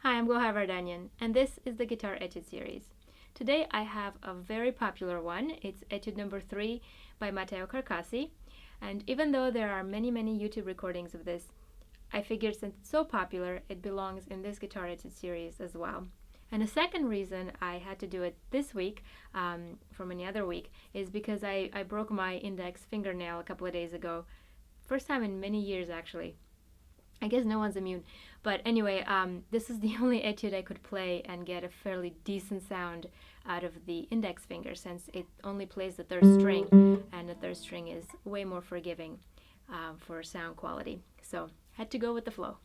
Hi, I'm Gohar Vardanyan, and this is the Guitar Etude series. Today I have a very popular one. It's Etude number 3 by Matteo Carcassi. And even though there are many YouTube recordings of this, I figured since it's so popular, it belongs in this Guitar Etude series as well. And a second reason I had to do it this week from any other week is because I broke my index fingernail a couple of days ago. First time in many years, actually. I guess no one's immune. But anyway, this is the only etude I could play and get a fairly decent sound out of the index finger, since it only plays the third string, and the third string is way more forgiving for sound quality. So had to go with the flow.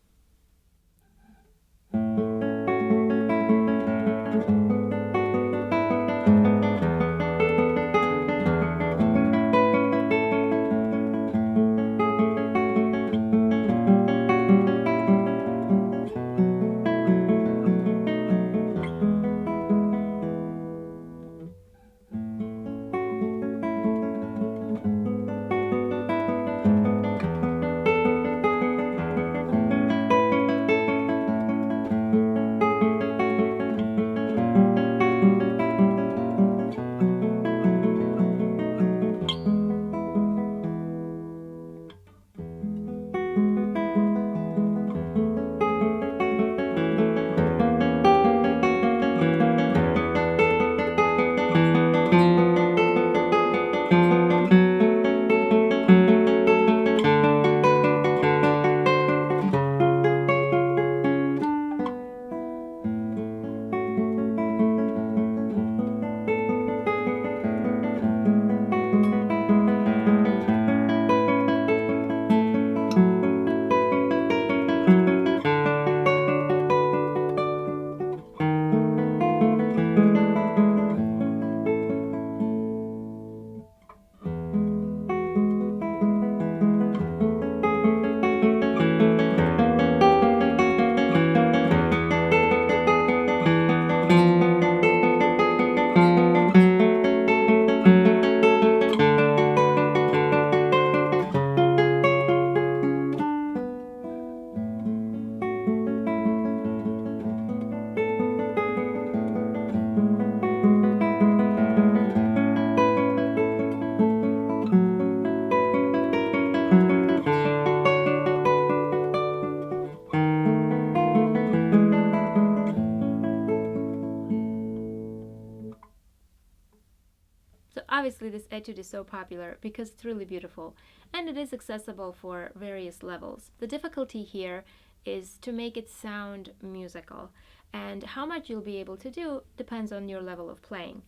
So obviously this etude is so popular because it's really beautiful, and it is accessible for various levels. The difficulty here is to make it sound musical, and how much you'll be able to do depends on your level of playing,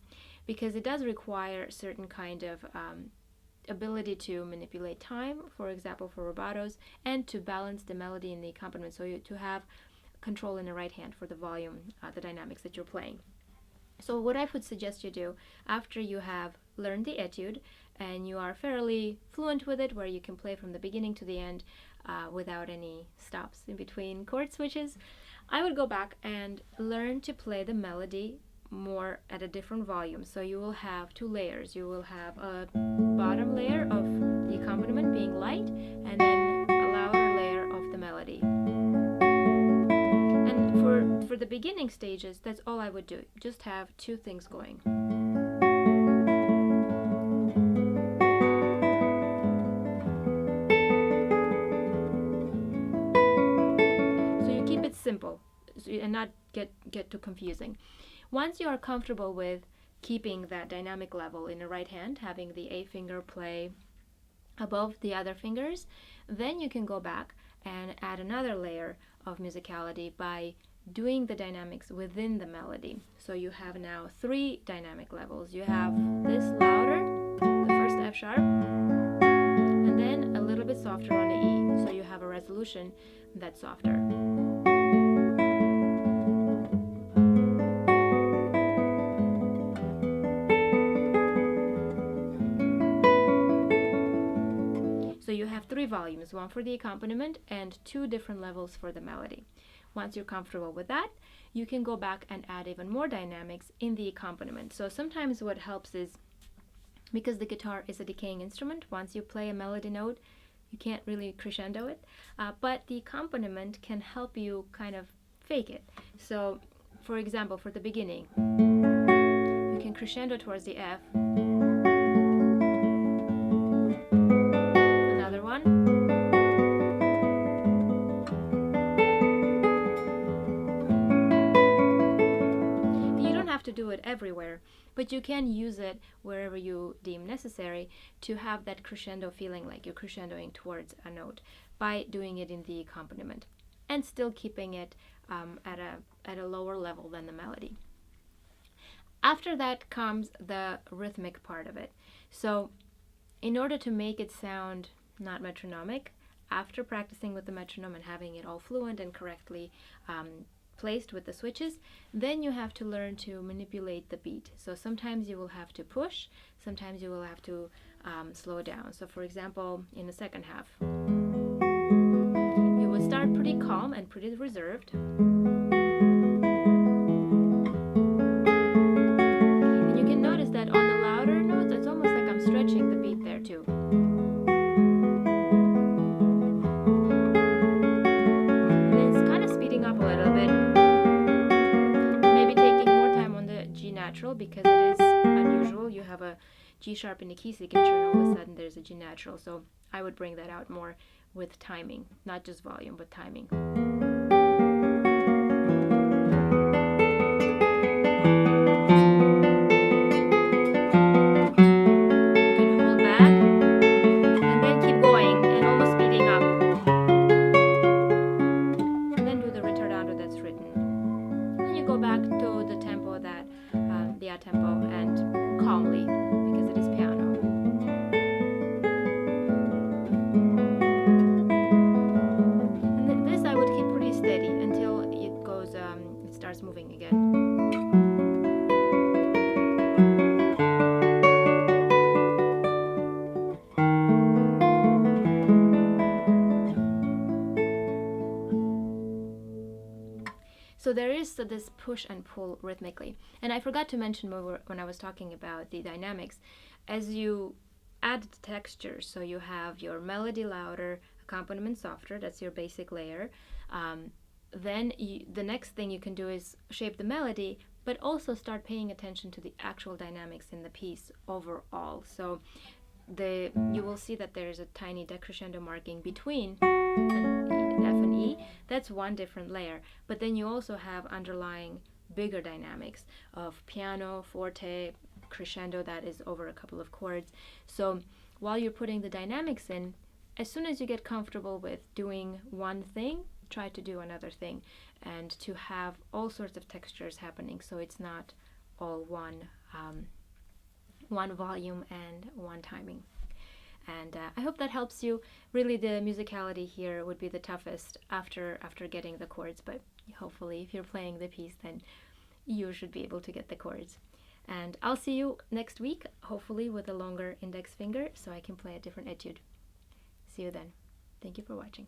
because it does require certain kind of ability to manipulate time, for example for rubatos, and to balance the melody and the accompaniment, so to have control in the right hand for the volume, the dynamics that you're playing. So what I would suggest you do after you have learned the etude and you are fairly fluent with it, where you can play from the beginning to the end without any stops in between chord switches, I would go back and learn to play the melody more at a different volume. So you will have two layers. You will have a bottom layer of the accompaniment being light, and then a louder layer of the melody. And for the beginning stages, that's all I would do. Just have two things going. So you keep it simple and not get too confusing. Once you are comfortable with keeping that dynamic level in the right hand, having the A finger play above the other fingers, then you can go back and add another layer of musicality by doing the dynamics within the melody. So you have now 3 dynamic levels. You have this louder, the first F sharp, and then a little bit softer on the E. So you have a resolution that's softer. So you have 3 volumes, one for the accompaniment and 2 different levels for the melody. Once you're comfortable with that, you can go back and add even more dynamics in the accompaniment. So sometimes what helps is, because the guitar is a decaying instrument, once you play a melody note, you can't really crescendo it, but the accompaniment can help you kind of fake it. So, for example, for the beginning, you can crescendo towards the F. Another one. You don't have to do it everywhere, but you can use it wherever you deem necessary to have that crescendo feeling like you're crescendoing towards a note by doing it in the accompaniment and still keeping it at a lower level than the melody. After that comes the rhythmic part of it. So in order to make it sound not metronomic, after practicing with the metronome and having it all fluent and correctly placed with the switches, then you have to learn to manipulate the beat. So sometimes you will have to push, sometimes you will have to slow down. So for example, in the second half, you will start pretty calm and pretty reserved. And you can notice that on the louder notes, it's almost like I'm stretching the beat there too. And then it's kind of speeding up a little bit. Maybe taking more time on the G natural because it is unusual. You have a G sharp in the key signature and all of a sudden there's a G natural. So I would bring that out more with timing, not just volume, but timing. Tempo and calmly because it is piano. And this I would keep pretty steady until it goes, it starts moving again. So there is this push and pull rhythmically. And I forgot to mention when I was talking about the dynamics, as you add texture, so you have your melody louder, accompaniment softer, that's your basic layer. Then the next thing you can do is shape the melody, but also start paying attention to the actual dynamics in the piece overall. So you will see that there is a tiny decrescendo marking between F and E. That's one different layer. But then you also have underlying bigger dynamics of piano, forte, crescendo that is over a couple of chords. So while you're putting the dynamics in, as soon as you get comfortable with doing one thing, try to do another thing and to have all sorts of textures happening so it's not all one volume and one timing. And I hope that helps you. Really, the musicality here would be the toughest after getting the chords, but hopefully if you're playing the piece, then you should be able to get the chords. And I'll see you next week, hopefully with a longer index finger, so I can play a different etude. See you then. Thank you for watching.